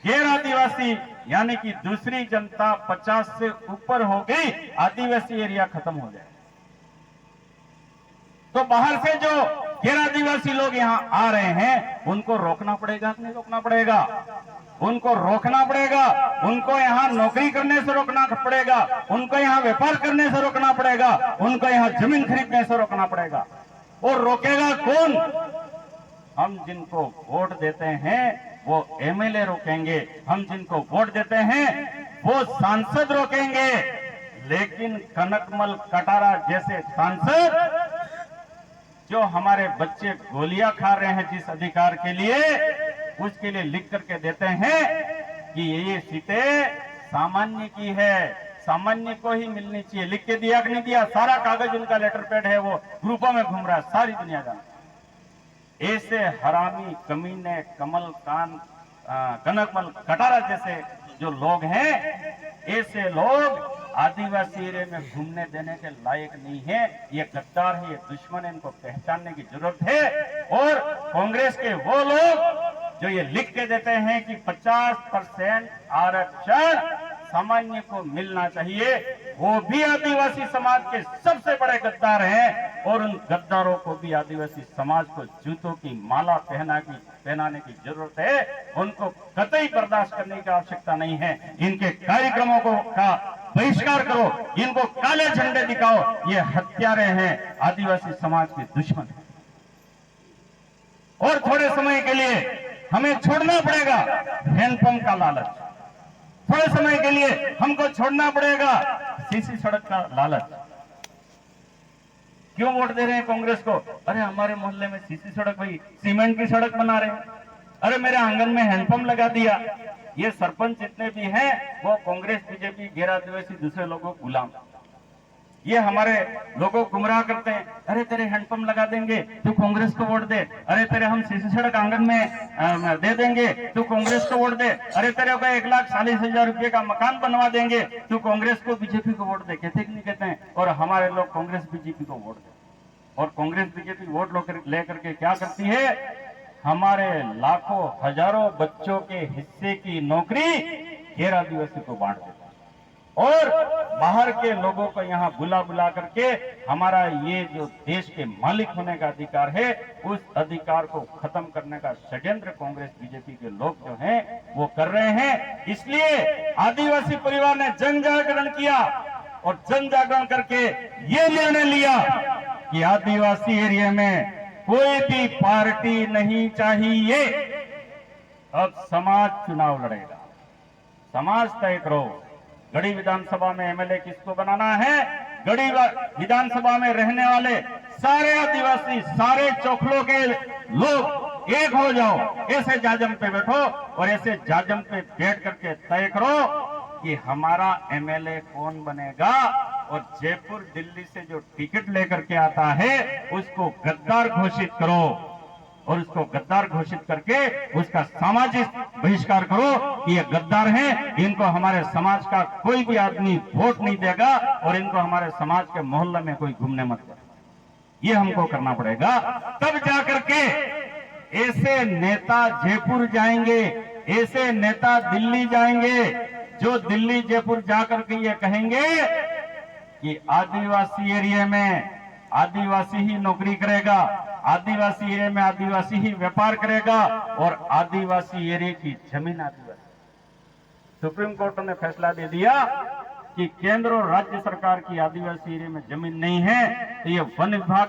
गैर आदिवासी यानी कि दूसरी जनता 50 से ऊपर हो गई, आदिवासी एरिया खत्म हो जाए। तो बाहर से जो गैर आदिवासी लोग यहाँ आ रहे हैं उनको रोकना पड़ेगा कि नहीं रोकना पड़ेगा? उनको रोकना पड़ेगा। उनको यहाँ नौकरी करने से रोकना पड़ेगा, उनको यहाँ व्यापार करने से रोकना पड़ेगा, उनको यहाँ जमीन खरीदने से रोकना पड़ेगा। और रोकेगा कौन? हम जिनको वोट देते हैं वो एमएलए रोकेंगे, हम जिनको वोट देते हैं वो सांसद रोकेंगे। लेकिन कनकमल कटारा जैसे सांसद जो हमारे बच्चे गोलियां खा रहे हैं जिस अधिकार के लिए, उसके लिए लिख करके देते हैं कि ये सीटें सामान्य की है, सामान्य को ही मिलनी चाहिए। लिख के दिया कि नहीं दिया? सारा कागज उनका लेटर पैड है, वो ग्रुपों में घूम रहा है, सारी दुनिया जानती है। ऐसे हरामी कमीने कनकमल कटारा जैसे जो लोग हैं, ऐसे लोग आदिवासी एरिया में घूमने देने के लायक नहीं है। ये गद्दार है, ये दुश्मन है, इनको पहचानने की जरूरत है। और कांग्रेस के वो लोग जो ये लिख के देते हैं कि 50% आरक्षण सामान्य को मिलना चाहिए, वो भी आदिवासी समाज के सबसे बड़े गद्दार हैं। और उन गद्दारों को भी आदिवासी समाज को जूतों की माला पहनाने की जरूरत है। उनको कतई बर्दाश्त करने की आवश्यकता नहीं है। इनके कार्यक्रमों का बहिष्कार करो, इनको काले झंडे दिखाओ। ये हत्यारे हैं, आदिवासी समाज के दुश्मन हैं। और थोड़े समय के लिए हमें छोड़ना पड़ेगा हैंडपंप का लालच, थोड़े समय के लिए हमको छोड़ना पड़ेगा सीसी सड़क का लालच। क्यों वोट दे रहे हैं कांग्रेस को? अरे हमारे मोहल्ले में सीसी सड़क, भाई सीमेंट की सड़क बना रहे हैं, अरे मेरे आंगन में हैंडपंप लगा दिया। ये सरपंच जितने भी हैं वो कांग्रेस बीजेपी गैर आदिवासी दूसरे लोगों को गुलाम, ये हमारे लोगों को गुमराह करते हैं। अरे तेरे हैंडपंप लगा देंगे तू कांग्रेस को वोट दे, अरे तेरे हम सीसी सड़क आंगन में दे देंगे तू कांग्रेस को वोट दे, अरे तेरे को 1,40,000 रुपये का मकान बनवा देंगे तू कांग्रेस को बीजेपी को वोट दे। कहते कि नहीं कहते हैं? और हमारे लोग कांग्रेस बीजेपी को वोट दे, और कांग्रेस बीजेपी वोट लेकर के क्या करती है? हमारे लाखों हजारों बच्चों के हिस्से की नौकरी गैर आदिवासी को बांट देता है। और बाहर के लोगों को यहाँ बुला करके हमारा ये जो देश के मालिक होने का अधिकार है, उस अधिकार को खत्म करने का षड्यंत्र कांग्रेस बीजेपी के लोग जो हैं वो कर रहे हैं। इसलिए आदिवासी परिवार ने जन जागरण किया और जन जागरण करके ये निर्णय लिया कि आदिवासी एरिया में कोई भी पार्टी नहीं चाहिए। अब समाज चुनाव लड़ेगा, समाज तय करो। गढ़ी विधानसभा में एमएलए किसको बनाना है? गढ़ी विधानसभा में रहने वाले सारे आदिवासी, सारे चौखलों के लोग एक हो जाओ, ऐसे जाजम पे बैठो और ऐसे जाजम पे बैठ करके तय करो कि हमारा एमएलए कौन बनेगा। और जयपुर दिल्ली से जो टिकट लेकर के आता है उसको गद्दार घोषित करो, और उसको गद्दार घोषित करके उसका सामाजिक बहिष्कार करो कि ये गद्दार हैं, इनको हमारे समाज का कोई भी आदमी वोट नहीं देगा और इनको हमारे समाज के मोहल्ले में कोई घूमने मत करे। ये हमको करना पड़ेगा। तब जाकर के ऐसे नेता जयपुर जाएंगे, ऐसे नेता दिल्ली जाएंगे जो दिल्ली जयपुर जाकर के ये कहेंगे कि आदिवासी एरिया में आदिवासी ही नौकरी करेगा, आदिवासी एरिया में आदिवासी ही व्यापार करेगा, और आदिवासी एरिया की जमीन आदिवासी। सुप्रीम कोर्ट ने फैसला दे दिया कि केंद्र और राज्य सरकार की आदिवासी एरिया में जमीन नहीं है, तो ये वन विभाग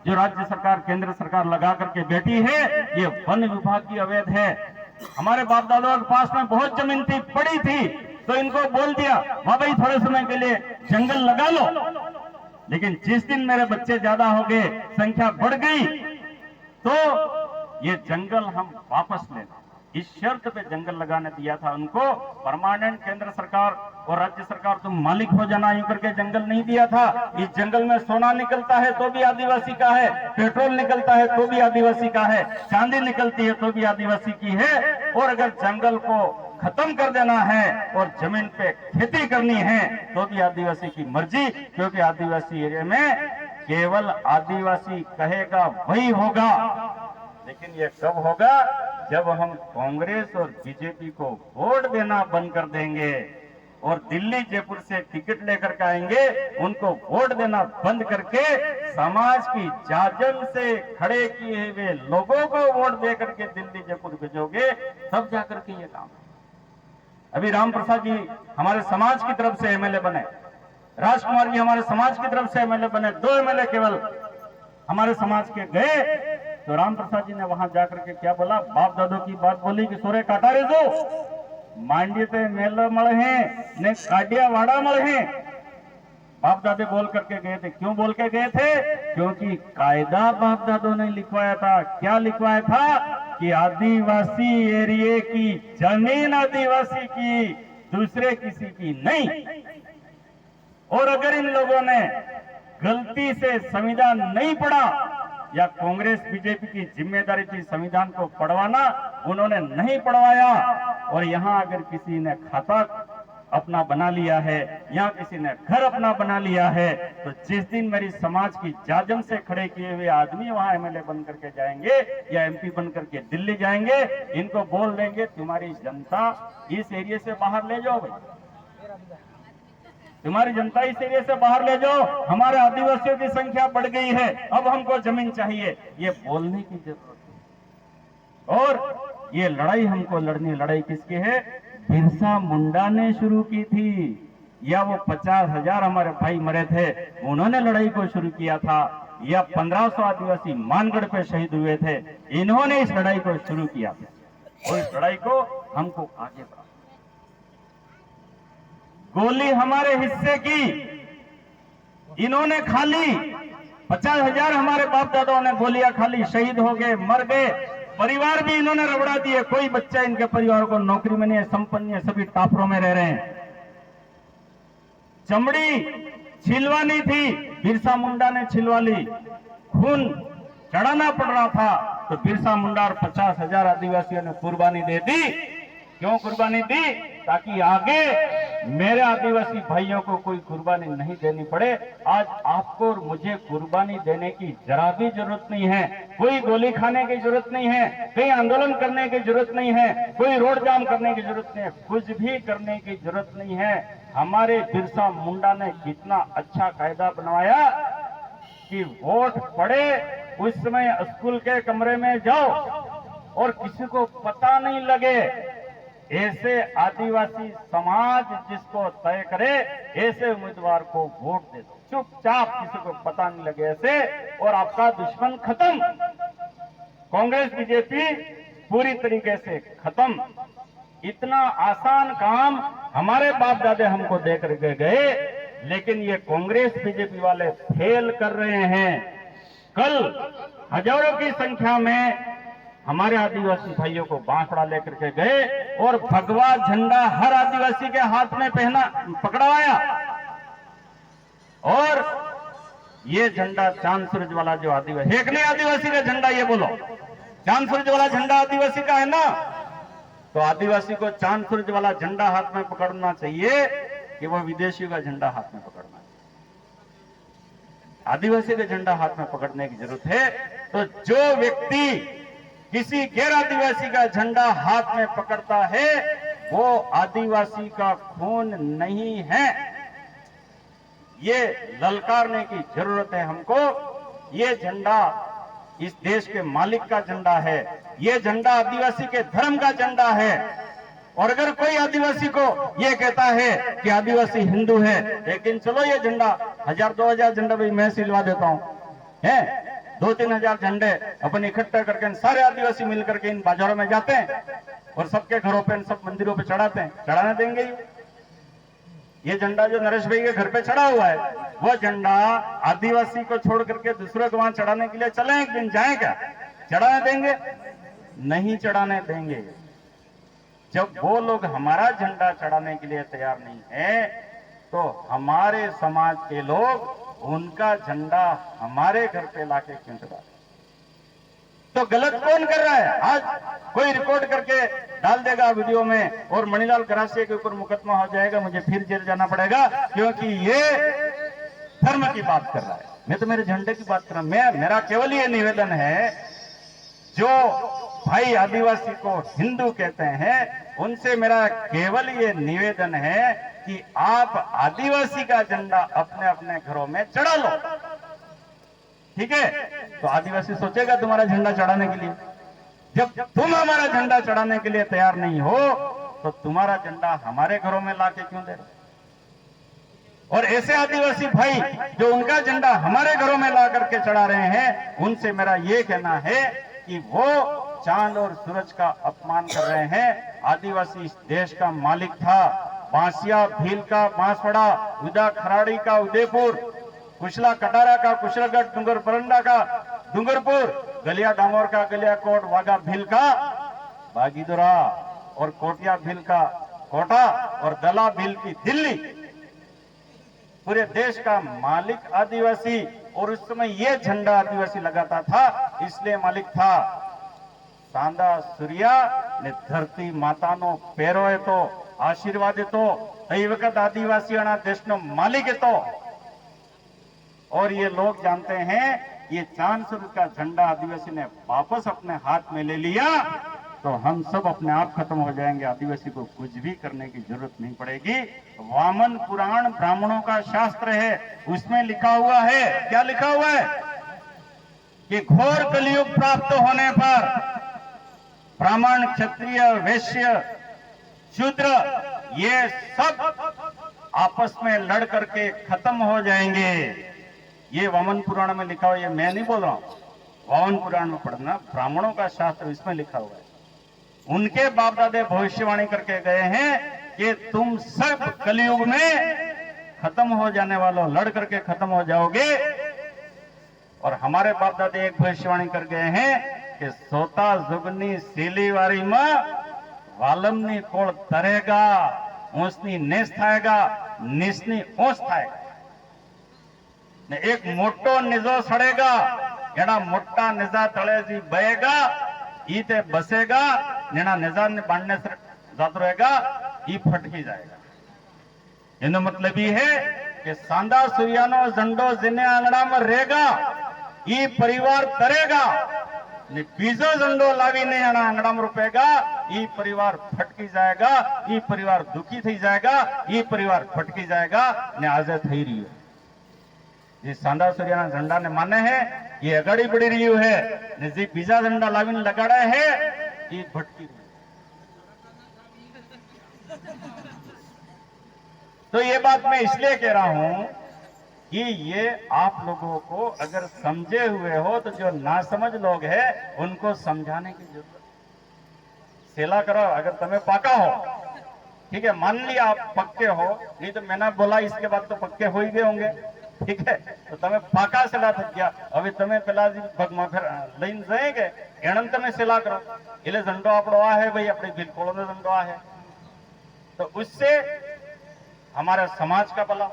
जो राज्य सरकार केंद्र सरकार लगा करके बैठी है, ये वन विभाग की अवैध है। हमारे बाप दादाओं के पास में बहुत जमीन थी, पड़ी थी, तो इनको बोल दिया वाह भाई थोड़े समय के लिए जंगल लगा लो। लेकिन जिस दिन मेरे बच्चे ज्यादा हो गए, संख्या बढ़ गई, तो ये जंगल हम वापस ले लें, इस शर्त पे जंगल लगाने दिया था उनको। परमानेंट केंद्र सरकार और राज्य सरकार तुम मालिक हो जाना यूं करके जंगल नहीं दिया था। इस जंगल में सोना निकलता है तो भी आदिवासी का है, पेट्रोल निकलता है तो भी आदिवासी का है, चांदी निकलती है तो भी आदिवासी की है। और अगर जंगल को खत्म कर देना है और जमीन पे खेती करनी है तो भी आदिवासी की मर्जी, क्योंकि आदिवासी एरिया में केवल आदिवासी कहेगा वही होगा। लेकिन ये कब होगा? जब हम कांग्रेस और बीजेपी को वोट देना बंद कर देंगे और दिल्ली जयपुर से टिकट लेकर के आएंगे, उनको वोट देना बंद करके समाज की जाजम से खड़े किए हुए लोगों को वोट दे करके दिल्ली जयपुर भेजोगे, तब जाकर के ये काम। अभी राम प्रसाद जी हमारे समाज की तरफ से एमएलए बने, राजकुमार जी हमारे समाज की तरफ से एमएलए बने, 2 एमएलए केवल हमारे समाज के गए, तो राम प्रसाद जी ने वहां जाकर के क्या बोला, बाप दादों की बात बोली कि सोरे काटा रे जो मांडी ते मेल मल है ने काटिया वाड़ा मल है। बाप दादे बोल करके गए थे। क्यों बोल के गए थे? क्योंकि कायदा बाप दादों ने लिखवाया था। क्या लिखवाया था? कि आदिवासी एरिया की जमीन आदिवासी की, दूसरे किसी की नहीं। और अगर इन लोगों ने गलती से संविधान नहीं पढ़ा, या कांग्रेस बीजेपी की जिम्मेदारी थी संविधान को पढ़वाना, उन्होंने नहीं पढ़वाया, और यहां अगर किसी ने खाता अपना बना लिया है, या किसी ने घर अपना बना लिया है, तो जिस दिन मेरी समाज की जाजम से खड़े किए हुए आदमी वहां एमएलए बन करके जाएंगे या एमपी बन करके दिल्ली जाएंगे, इनको बोल देंगे तुम्हारी जनता इस एरिया से बाहर ले जाओ भाई, तुम्हारी जनता इस एरिया से बाहर ले जाओ, हमारे आदिवासियों की संख्या बढ़ गई है, अब हमको जमीन चाहिए, ये बोलने की जरूरत है। और ये लड़ाई हमको लड़नी, लड़ाई किसकी है? बिरसा मुंडा ने शुरू की थी, या वो 50,000 हमारे भाई मरे थे उन्होंने लड़ाई को शुरू किया था, या 1500 आदिवासी मानगढ़ पे शहीद हुए थे, इन्होंने इस लड़ाई को शुरू किया था। और इस लड़ाई को हमको आगे बढ़ाना। गोली हमारे हिस्से की इन्होंने खा ली, 50,000 हमारे बाप दादाओं ने गोलियां खा ली, शहीद हो गए, मर गए, परिवार भी इन्होंने रबड़ा दिए, कोई बच्चा इनके परिवार को नौकरी में नहीं है, संपन्न है, सभी टापरों में रह रहे हैं। चमड़ी छिलवानी थी, बिरसा मुंडा ने छिलवा ली, खून चढ़ाना पड़ रहा था, तो बिरसा मुंडा और 50,000 आदिवासियों ने कुर्बानी दे दी। क्यों कुर्बानी दी? ताकि आगे मेरे आदिवासी भाइयों को कोई कुर्बानी नहीं देनी पड़े। आज आपको और मुझे कुर्बानी देने की जरा भी जरूरत नहीं है, कोई गोली खाने की जरूरत नहीं है, कहीं आंदोलन करने की जरूरत नहीं है, कोई रोड जाम करने की जरूरत नहीं है, कुछ भी करने की जरूरत नहीं है। हमारे बिरसा मुंडा ने कितना अच्छा कायदा बनवाया कि वोट पड़े उस समय स्कूल के कमरे में जाओ और किसी को पता नहीं लगे, ऐसे आदिवासी समाज जिसको तय करे ऐसे उम्मीदवार को वोट दे दो, चुपचाप, किसी को पता नहीं लगे ऐसे, और आपका दुश्मन खत्म। कांग्रेस बीजेपी पूरी तरीके से खत्म। इतना आसान काम हमारे बाप दादे हमको दे करके गए, लेकिन ये कांग्रेस बीजेपी वाले फेल कर रहे हैं। कल हजारों की संख्या में हमारे आदिवासी भाइयों को बांसुड़ा लेकर के गए और भगवा झंडा हर आदिवासी के हाथ में पकड़वाया, और ये झंडा चांद सूरज वाला जो आदिवासी, एक नहीं आदिवासी का झंडा, ये बोलो चांद सूरज वाला झंडा आदिवासी का है ना, तो आदिवासी को चांद सूरज वाला झंडा हाथ में पकड़ना चाहिए कि वो विदेशी का झंडा हाथ में पकड़ना चाहिए? आदिवासी का झंडा हाथ में पकड़ने की जरूरत है। तो जो व्यक्ति किसी गैर आदिवासी का झंडा हाथ में पकड़ता है वो आदिवासी का खून नहीं है। ये ललकारने की जरूरत है हमको। ये झंडा इस देश के मालिक का झंडा है, ये झंडा आदिवासी के धर्म का झंडा है। और अगर कोई आदिवासी को ये कहता है कि आदिवासी हिंदू है, लेकिन चलो ये झंडा 1000-2000 झंडा भी मैं सिलवा देता हूं, है 2-3 हजार झंडे अपन इकट्ठा करके सारे आदिवासी मिलकर के इन बाजारों में जाते हैं और सबके घरों पे, सब मंदिरों पे चढ़ाते हैं, चढ़ाने देंगे? ये झंडा जो नरेश भाई के घर पे चढ़ा हुआ है, वो झंडा आदिवासी को छोड़ करके दूसरे को वहां चढ़ाने के लिए चले एक दिन, जाए क्या? चढ़ाने देंगे? नहीं चढ़ाने देंगे। जब वो लोग हमारा झंडा चढ़ाने के लिए तैयार नहीं है, तो हमारे समाज के लोग उनका झंडा हमारे घर पे लाके क्यों चढ़ा? तो गलत कौन कर रहा है? आज कोई रिकॉर्ड करके डाल देगा वीडियो में और मणिलाल गरासिया के ऊपर मुकदमा हो जाएगा, मुझे फिर जेल जाना पड़ेगा क्योंकि ये धर्म की बात कर रहा है। मैं तो मेरे झंडे की बात कर रहा हूं। मेरा केवल ये निवेदन है, जो भाई आदिवासी को हिंदू कहते हैं, उनसे मेरा केवल ये निवेदन है कि आप आदिवासी का झंडा अपने अपने घरों में चढ़ा लो। ठीक है, तो आदिवासी सोचेगा तुम्हारा झंडा चढ़ाने के लिए। जब तुम हमारा झंडा चढ़ाने के लिए तैयार नहीं हो तो तुम्हारा झंडा हमारे घरों में लाके क्यों दे रहे? और ऐसे आदिवासी भाई जो उनका झंडा हमारे घरों में ला करके चढ़ा रहे हैं, उनसे मेरा ये कहना है कि वो चांद और सूरज का अपमान कर रहे हैं। आदिवासी इस देश का मालिक था। बांसिया भील का बांसवाड़ा, उदा खराड़ी का उदयपुर, कुशला कटारा का कुशलगढ़, डूंगर परंडा का डूंगरपुर, गलिया डामोर का गलियाकोट, वाघा भील का बागीदुरा और कोटिया भील का कोटा और दला भील की दिल्ली, पूरे देश का मालिक आदिवासी। और उस समय ये झंडा आदिवासी लगाता था, इसलिए मालिक था। सांदा सूर्या ने धरती मातानो पेरो है तो आशीर्वाद है तो कई वक्त आदिवासी देश नो मालिक है तो। और ये लोग जानते हैं ये चांद सूरज का झंडा आदिवासी ने वापस अपने हाथ में ले लिया तो हम सब अपने आप खत्म हो जाएंगे। आदिवासी को कुछ भी करने की जरूरत नहीं पड़ेगी। वामन पुराण ब्राह्मणों का शास्त्र है, उसमें लिखा हुआ है, क्या लिखा हुआ है कि घोर कलयुग प्राप्त होने पर ब्राह्मण, क्षत्रिय, वैश्य, शूद्र ये सब आपस में लड़ करके खत्म हो जाएंगे। ये वामन पुराण में लिखा हुआ, ये मैं नहीं बोल रहा हूं, वामन पुराण में पढ़ना, ब्राह्मणों का शास्त्र इसमें लिखा हुआ है। उनके बाप दादे भविष्यवाणी करके गए हैं कि तुम सब कलयुग में खत्म हो जाने वालों, लड़ करके खत्म हो जाओगे। और हमारे बाप दादे एक भविष्यवाणी कर गए हैं कि सोता जुगनी सीलीवारी में वालमनी कोल तरेगा, ऊंचनी नेस थाएगा, निसनी ऊंच थाएगा। ने एक मोटो निजो सड़ेगा, एना मोटा निजा तळेजी बहेगा, ईते बसेगा, नेना निजा ने बांधने से जात रहेगा, ई फटकी जाएगा। एनो मतलब ये है कि सांदा सूर्यानो झंडो जिने आंगणा में रहेगा, ई परिवार तरेगा, ने बीजो झंडो लावी ने आना आंगणा में रुपेगा, ई परिवार फटकी जाएगा, ई परिवार दुखी थी जाएगा, ई परिवार फटकी जाएगा। ने आजे थई रही है જે સાંદા સૂર્યના ઝંડાને માને है ये अगाड़ी बढ़ी रही है, ने जे बीजा झंडा लावीने लगाड़ा है ये भटकी रही है। तो ये बात मैं इसलिए कह रहा हूं कि ये आप लोगों को अगर समझे हुए हो तो जो ना समझ लोग हैं उनको समझाने की जरूरत। सेला करो अगर तुम्हें पाका हो, ठीक है, मान लिया आप पक्के हो, नहीं तो मैंने बोला इसके बाद तो पक्के हो ही गए होंगे, ठीक है, तो તમે પાકા સેલા થઈ ગયા। હવે તમે પેલા ભગમાં લઈને જઈએ એણમ તમે સેલા કરો એટલે ઝંડો આપણો આ है भाई, अपने बिल्कुल में झंडो आ है, तो उससे हमारे समाज का भला।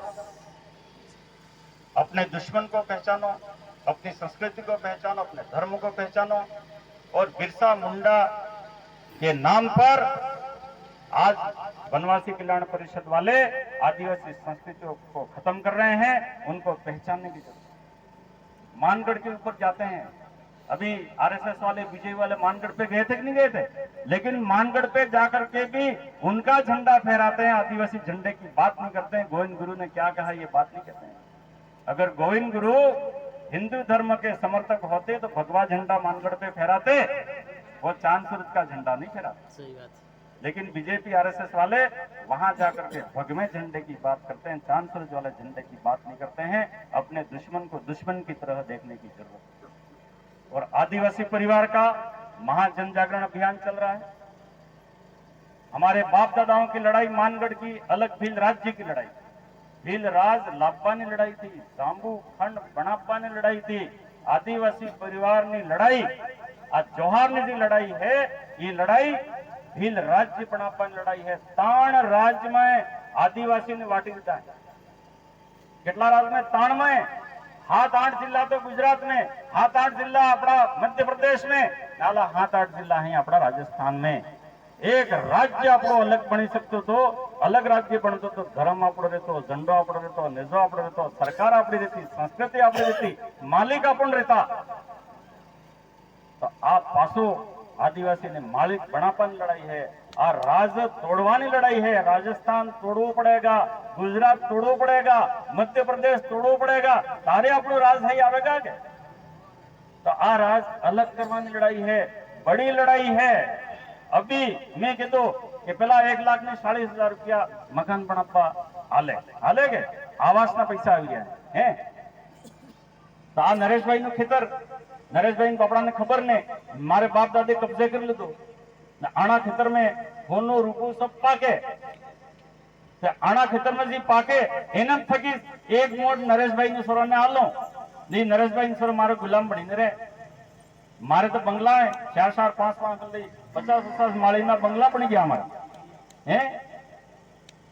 अपने दुश्मन को पहचानो, अपनी संस्कृति को पहचानो, अपने धर्म को पहचानो। और बिरसा मुंडा के नाम पर आज वनवासी कल्याण परिषद वाले आदिवासी संस्कृतियों को खत्म कर रहे हैं, उनको पहचानने की जरूरत। मानगढ़ के ऊपर जाते हैं, अभी आरएसएस वाले, बीजेपी वाले मानगढ़ पे गए थे कि नहीं गए थे, लेकिन मानगढ़ पे जाकर के भी उनका झंडा फहराते हैं, आदिवासी झंडे की बात नहीं करते हैं। गोविंद गुरु ने क्या कहा ये बात नहीं कहते हैं। अगर गोविंद गुरु हिंदू धर्म के समर्थक होते तो भगवा झंडा मानगढ़ पे फहराते, वो चांद सूरज का झंडा नहीं फहराते। सही बात। लेकिन बीजेपी आरएसएस वाले वहां जाकर के भगवे झंडे की बात करते हैं, चांद सूरज वाले झंडे की बात नहीं करते हैं। अपने दुश्मन को दुश्मन की तरह देखने की जरूरत है। और आदिवासी परिवार का महाजन जागरण अभियान चल रहा है। हमारे बाप दादाओं की लड़ाई मानगढ़ की अलग, भील राज्य की लड़ाई, भील राज लाभा ने लड़ाई थी, जांबू खंड बनापा ने लड़ाई थी, आदिवासी परिवार ने लड़ाई, आज जोहार ने जो लड़ाई है ये लड़ाई भील राज्य बनापा लड़ाई है। ताण राज्य में आदिवासी ने वाटी दीधा है। કેટલા રાજ में ताण में 7-8 जिला तो गुजरात में, 7-8 जिला अपना मध्य प्रदेश में, नाला 7-8 जिला है अपना राजस्थान में। एक राज्य આપણો अलग बनी सकतो तो, अलग राज्य बनतो तो धर्म આપણો રહેતો, झंडो આપણો રહેતો, नेजो આપણો રહેતો, सरकार આપણી રહેતી, संस्कृति આપણી રહેती, मालिक आपण રહેता। तो आप पासो आदिवासी ने मालिक बनापानी लड़ाई है। आ राज तोड़वानी लड़ाई है। राजस्थान तोड़वू पड़ेगा, गुजरात तोड़वू पड़ेगा, मध्य प्रदेश तोड़वू पड़ेगा, तारे अपनो राज है आवेगा के? तो आ राज अलग करवानी लड़ाई है, बड़ी लड़ाई है। अभी मैं कीधु कि पेला 1,40,000 रुपया मकान बनवा हाले हाले के आवास ना पैसा आ गया है। तो आ नरेश भाई नु खेतर, नरेश भाई बापड़ा ने खबर ने मारे बाप दादे कब्जे कर लीधो। आना खेतर में होनो रूपो सब पाके, आना खेतर में जी पाके एनम थकी एक मोड़ नरेश भाई ने सोरा ने आलो जी। नरेश भाई ने सोरा मारो गुलाम बनी ने रे। मारे तो बंगला है 4-4, 5-5 गली 50-50 माली ना बंगला बन गया हमारे हैं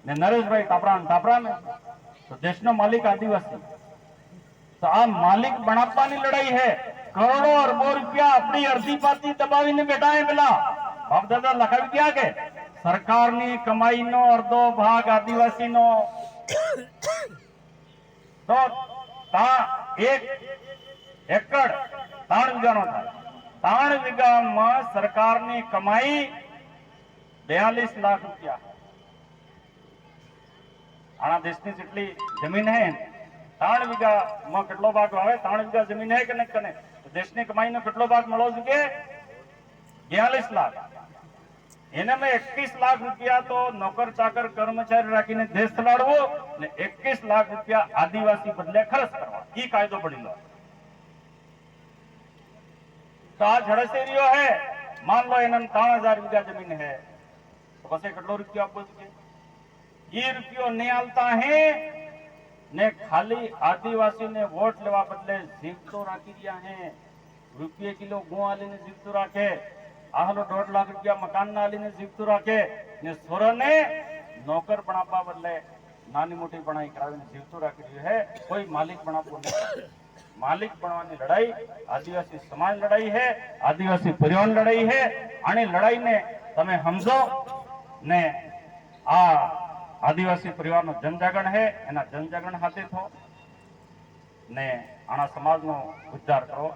ने। नरेश भाई तापरा में तो देश नो मालिक आदिवासी। तो आ मालिक बनापानी लड़ाई है। करोड़ों अरबों रुपया अपनी अर्धी पाती दबावी ने बैठा है। पेला बाप दादा लखावी क्या के सरकार नी कमाई नो अर्धो भाग आदिवासी नो। तो ता 1 एकड़ 3 वीघा नो था। 3 वीघा में सरकार नी कमाई 42 लाख रुपया। आना देश की जेटली जमीन है 3 वीघा में કેટલો ભાગ આવે? 3 વીઘા જમીન है કને કને તો દેશની કમાઈનો કેટલો ભાગ મળવો જોઈએ? 42 લાખ। એને में 21 लाख रुपया तो नौकर चाकर कर्मचारी राखीने देश चलाड़वो ने 21 लाख रुपया आदिवासी बदले खर्च करवा ई कायदो पड़ेलो। तो आ झड़से रियो है। मान लो एनम 3,000 वीघा जमीन है तो बसे કેટલો रुपया आपको જોઈએ? ये रुपयो नहीं आलता है ने खाली आदिवासी ने वोट लेवा बदले जीवतो राखी दिया है। रुपये किलो गु आली ने जीवतो राखे, आहलो 1.5 लाख रुपया मकान ना आली ने जीवतो राखे ने सोरा ने नौकर बनावा बदले नानी मोटी बनाई करावीने जीवतो राखी दियो है। कोई मालिक बनावो नहीं। मालिक बनवानी लड़ाई आदिवासी समाज लड़ाई है, आदिवासी परिवार लड़ाई है। आनी लड़ाई ने तमे समझो ने आ आदिवासी परिवार नो जनजागरण है एना जनजागरण हाथे थो ने आना समाज नो उद्धार करो।